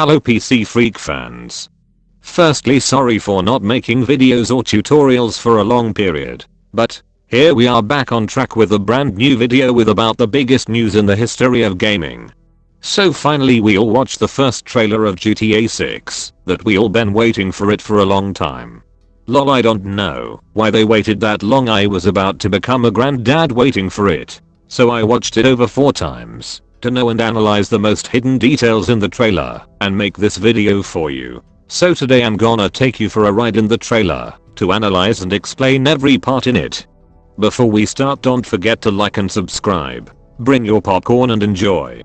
Hello PC Freak fans. Firstly, sorry for not making videos or tutorials for a long period. But here we are back on track with a brand new video with about the biggest news in the history of gaming. So finally we all watched the first trailer of GTA 6 that we all been waiting for it for a long time. Lol, I don't know why they waited that long. I was about to become a granddad waiting for it. So I watched it over 4 times to know and analyze the most hidden details in the trailer and make this video for you. So today I'm gonna take you for a ride in the trailer to analyze and explain every part in it. Before we start, don't forget to like and subscribe. Bring your popcorn and enjoy.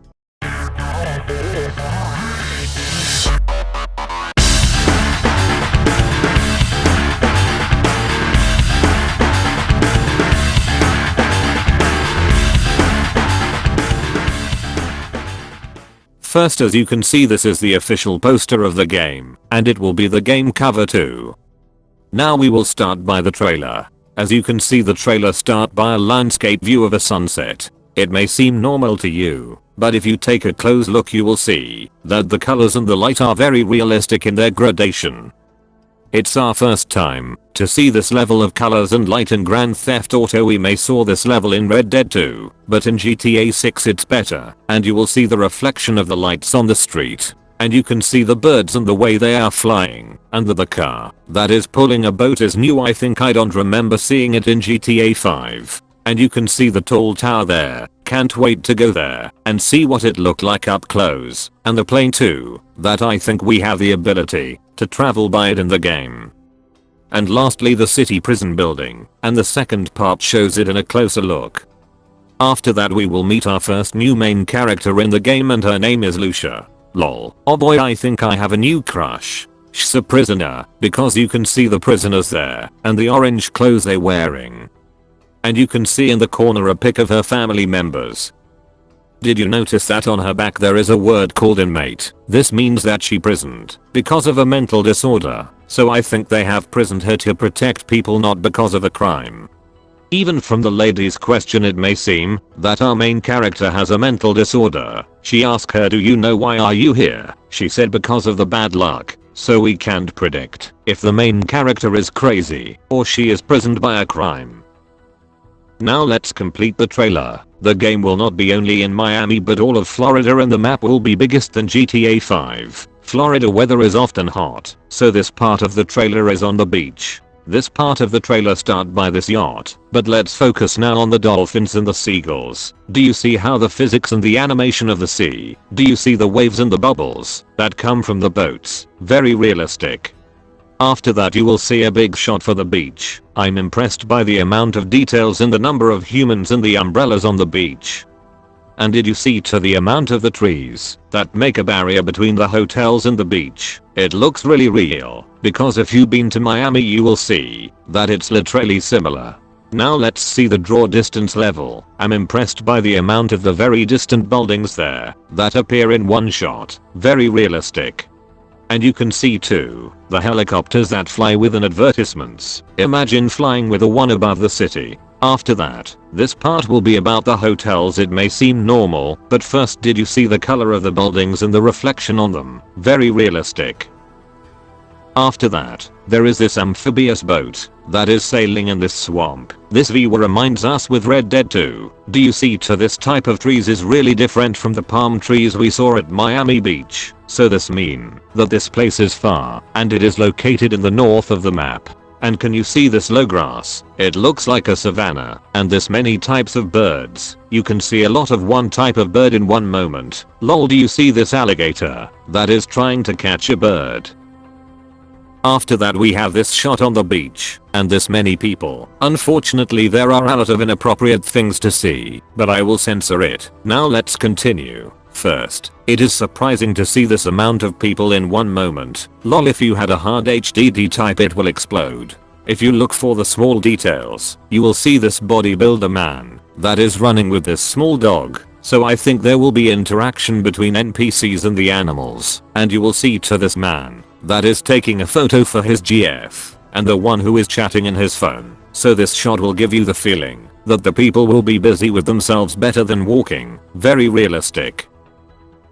First, as you can see, this is the official poster of the game, and it will be the game cover too. Now we will start by the trailer. As you can see, the trailer start by a landscape view of a sunset. It may seem normal to you, but if you take a close look you will see that the colors and the light are very realistic in their gradation. It's our first time to see this level of colors and light in Grand Theft Auto. We may saw this level in Red Dead 2, but in GTA 6 it's better, and you will see the reflection of the lights on the street. And you can see the birds and the way they are flying, and the car that is pulling a boat is new. I think I don't remember seeing it in GTA 5. And you can see the tall tower there. Can't wait to go there and see what it looked like up close. And the plane too, that I think we have the ability to travel by it in the game. And lastly, the city prison building, and the second part shows it in a closer look. After that we will meet our first new main character in the game, and her name is Lucia. Lol. Oh boy, I think I have a new crush. She's a prisoner, because you can see the prisoners there and the orange clothes they're wearing. And you can see in the corner a pic of her family members. Did you notice that on her back there is a word called inmate? This means that she prisoned because of a mental disorder. So I think they have prisoned her to protect people, not because of a crime. Even from the lady's question it may seem that our main character has a mental disorder. She asked her, do you know why are you here? She said because of the bad luck. So we can't predict if the main character is crazy or she is prisoned by a crime. Now let's complete the trailer. The game will not be only in Miami but all of Florida, and the map will be biggest than GTA 5. Florida weather is often hot, so this part of the trailer is on the beach. This part of the trailer start by this yacht, but let's focus now on the dolphins and the seagulls. Do you see how the physics and the animation of the sea? Do you see the waves and the bubbles that come from the boats? Very realistic. After that you will see a big shot for the beach. I'm impressed by the amount of details and the number of humans and the umbrellas on the beach. And did you see to the amount of the trees that make a barrier between the hotels and the beach? It looks really real, because if you've been to Miami you will see that it's literally similar. Now let's see the draw distance level. I'm impressed by the amount of the very distant buildings there that appear in one shot. Very realistic. And you can see too the helicopters that fly within advertisements. Imagine flying with the one above the city. After that, this part will be about the hotels. It may seem normal, but first, did you see the color of the buildings and the reflection on them? Very realistic. After that, there is this amphibious boat that is sailing in this swamp. This view reminds us with Red Dead 2. Do you see to this type of trees is really different from the palm trees we saw at Miami Beach. So this mean that this place is far and it is located in the north of the map. And can you see this low grass? It looks like a savanna, and this many types of birds. You can see a lot of one type of bird in one moment. Lol, do you see this alligator that is trying to catch a bird? After that we have this shot on the beach, and this many people. Unfortunately there are a lot of inappropriate things to see, but I will censor it. Now let's continue. First, it is surprising to see this amount of people in one moment. Lol, if you had a hard HDD type it will explode. If you look for the small details, you will see this bodybuilder man that is running with this small dog. So I think there will be interaction between NPCs and the animals, and you will see to this man that is taking a photo for his GF, and the one who is chatting in his phone. So this shot will give you the feeling that the people will be busy with themselves better than walking. Very realistic.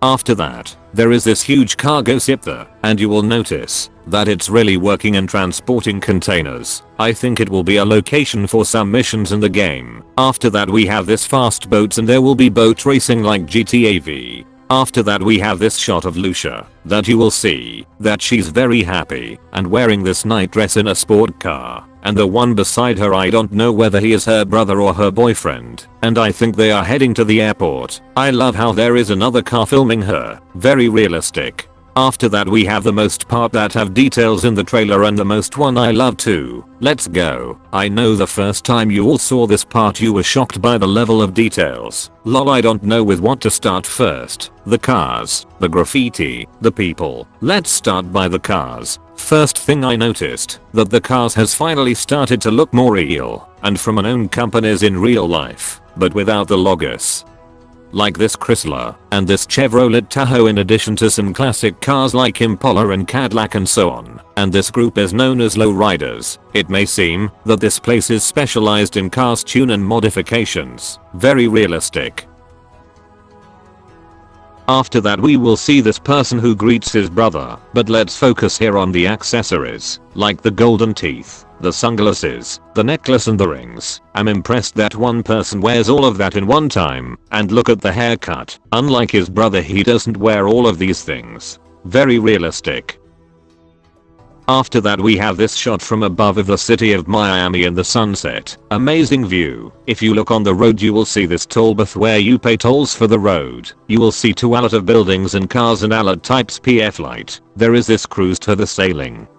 After that, there is this huge cargo ship there, and you will notice that it's really working in transporting containers. I think it will be a location for some missions in the game. After that we have this fast boats and there will be boat racing like GTA V. After that we have this shot of Lucia that you will see that she's very happy and wearing this night dress in a sport car. And the one beside her, I don't know whether he is her brother or her boyfriend, and I think they are heading to the airport. I love how there is another car filming her. Very realistic. After that we have the most part that have details in the trailer and the most one I love too. Let's go. I know the first time you all saw this part you were shocked by the level of details. Lol, I don't know with what to start first. The cars, the graffiti, the people. Let's start by the cars. First thing I noticed that the cars has finally started to look more real and from an own companies in real life, but without the logos. Like this Chrysler and this Chevrolet Tahoe, in addition to some classic cars like Impala and Cadillac and so on. And this group is known as lowriders. It may seem that this place is specialized in cars tune and modifications. Very realistic. After that we will see this person who greets his brother, but let's focus here on the accessories, like the golden teeth, the sunglasses, the necklace and the rings. I'm impressed that one person wears all of that in one time, and look at the haircut. Unlike his brother, he doesn't wear all of these things. Very realistic. After that we have this shot from above of the city of Miami in the sunset. Amazing view. If you look on the road you will see this toll booth where you pay tolls for the road. You will see two lot of buildings and cars and alert types PF light. There is this cruise to the sailing.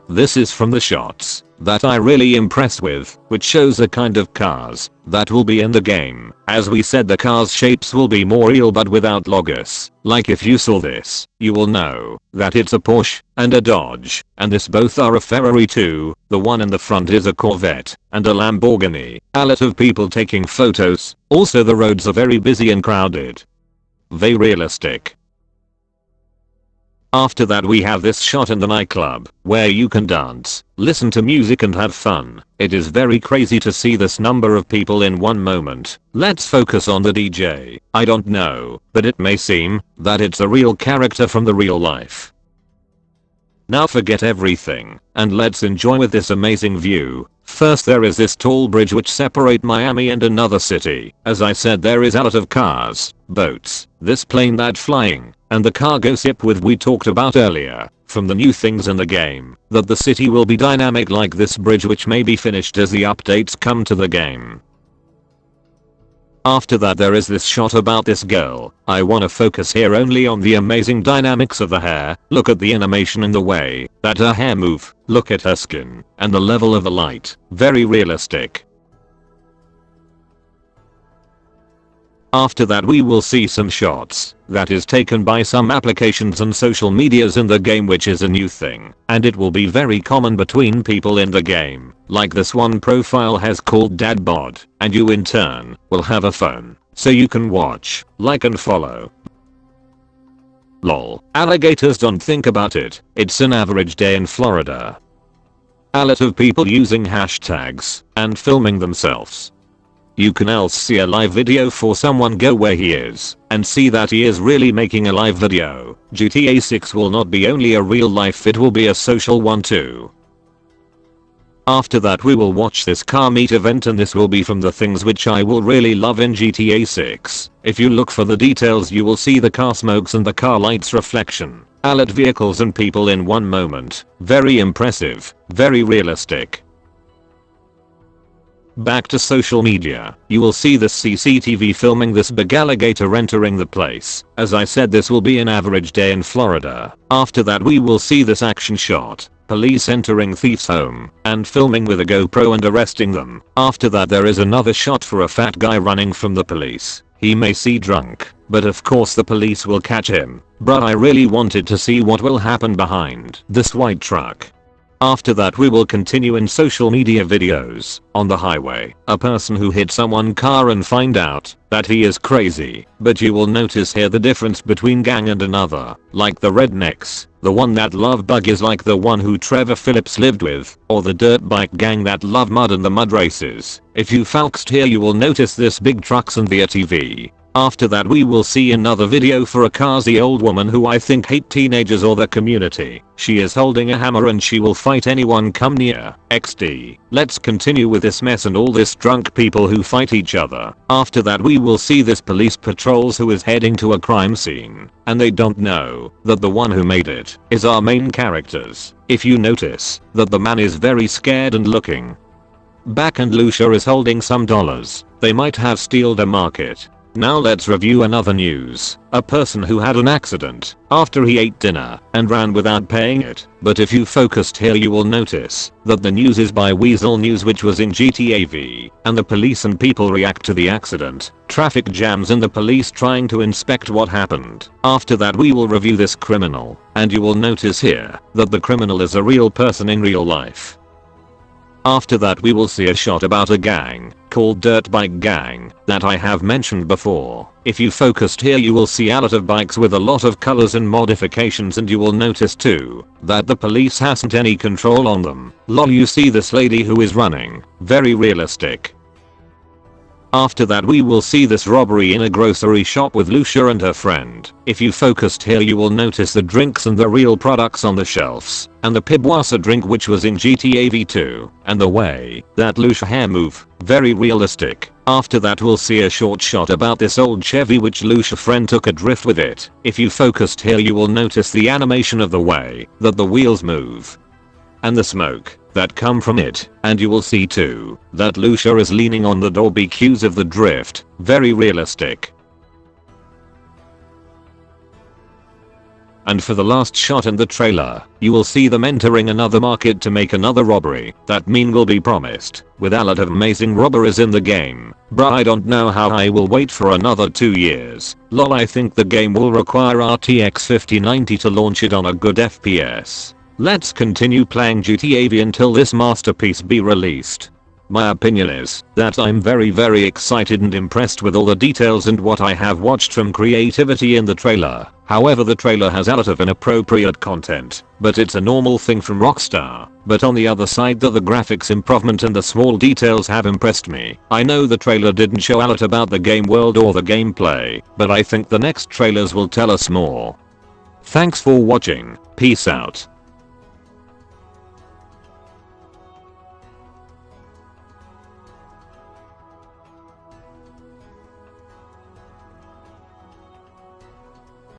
This is from the shots that I really impressed with, which shows the kind of cars that will be in the game. As we said, the cars shapes will be more real but without logos. Like if you saw this, you will know that it's a Porsche and a Dodge, and this both are a Ferrari too. The one in the front is a Corvette and a Lamborghini. A lot of people taking photos. Also the roads are very busy and crowded. Very realistic. After that we have this shot in the nightclub, where you can dance, listen to music and have fun. It is very crazy to see this number of people in one moment. Let's focus on the DJ. I don't know, but it may seem that it's a real character from the real life. Now forget everything, and let's enjoy with this amazing view. First there is this tall bridge which separate Miami and another city. As I said, there is a lot of cars, boats, this plane that flying, and the cargo ship with we talked about earlier. From the new things in the game, that the city will be dynamic like this bridge, which may be finished as the updates come to the game. After that there is this shot about this girl. I wanna focus here only on the amazing dynamics of the hair. Look at the animation and the way that her hair move. Look at her skin and the level of the light. Very realistic. After that we will see some shots that is taken by some applications and social medias in the game, which is a new thing, and it will be very common between people in the game. Like this one profile has called Dad Bod, and you in turn will have a phone, so you can watch, like and follow. Lol. Alligators, don't think about it. It's an average day in Florida. A lot of people using hashtags and filming themselves. You can else see a live video for someone, go where he is and see that he is really making a live video. GTA 6 will not be only a real life, it will be a social one too. After that we will watch this car meet event, and this will be from the things which I will really love in GTA 6. If you look for the details you will see the car smokes and the car lights reflection. A lot vehicles and people in one moment. Very impressive. Very realistic. Back to social media, you will see the CCTV filming this big alligator entering the place. As I said, this will be an average day in Florida. After that we will see this action shot. Police entering thief's home and filming with a GoPro and arresting them. After that there is another shot for a fat guy running from the police. He may see drunk, but of course the police will catch him. Bruh, I really wanted to see what will happen behind this white truck. After that we will continue in social media videos. On the highway, a person who hit someone's car and find out that he is crazy. But you will notice here the difference between gang and another. Like the rednecks, the one that love buggies like the one who Trevor Phillips lived with, or the dirt bike gang that love mud and the mud races. If you focused here you will notice this big trucks and the ATV. After that we will see another video for a Kazi old woman who I think hate teenagers or the community. She is holding a hammer and she will fight anyone come near. XD. Let's continue with this mess and all this drunk people who fight each other. After that we will see this police patrols who is heading to a crime scene. And they don't know that the one who made it is our main characters. If you notice that the man is very scared and looking back and Lucia is holding some dollars. They might have stealed a market. Now let's review another news. A person who had an accident after he ate dinner and ran without paying it. But if you focused here you will notice that the news is by Weasel News, which was in GTA V, and the police and people react to the accident, traffic jams and the police trying to inspect what happened. After that we will review this criminal, and you will notice here that the criminal is a real person in real life. After that we will see a shot about a gang called Dirt Bike Gang that I have mentioned before. If you focused here you will see a lot of bikes with a lot of colors and modifications, and you will notice too that the police hasn't any control on them. Lol, you see this lady who is running. Very realistic. After that we will see this robbery in a grocery shop with Lucia and her friend. If you focused here you will notice the drinks and the real products on the shelves, and the Pibwasa drink which was in GTA V2, and the way that Lucia hair move. Very realistic. After that we'll see a short shot about this old Chevy which Lucia friend took a drift with it. If you focused here you will notice the animation of the way that the wheels move and the smoke that come from it, and you will see too that Lucia is leaning on the door because of the drift. Very realistic. And for the last shot in the trailer, you will see them entering another market to make another robbery that mean will be promised, with a lot of amazing robberies in the game. Bruh, I don't know how I will wait for another 2 years. Lol, I think the game will require RTX 5090 to launch it on a good FPS. Let's continue playing GTA V until this masterpiece be released. My opinion is that I'm very excited and impressed with all the details and what I have watched from creativity in the trailer. However, the trailer has a lot of inappropriate content, but it's a normal thing from Rockstar. But on the other side, the graphics improvement and the small details have impressed me. I know the trailer didn't show a lot about the game world or the gameplay, but I think the next trailers will tell us more. Thanks for watching. Peace out.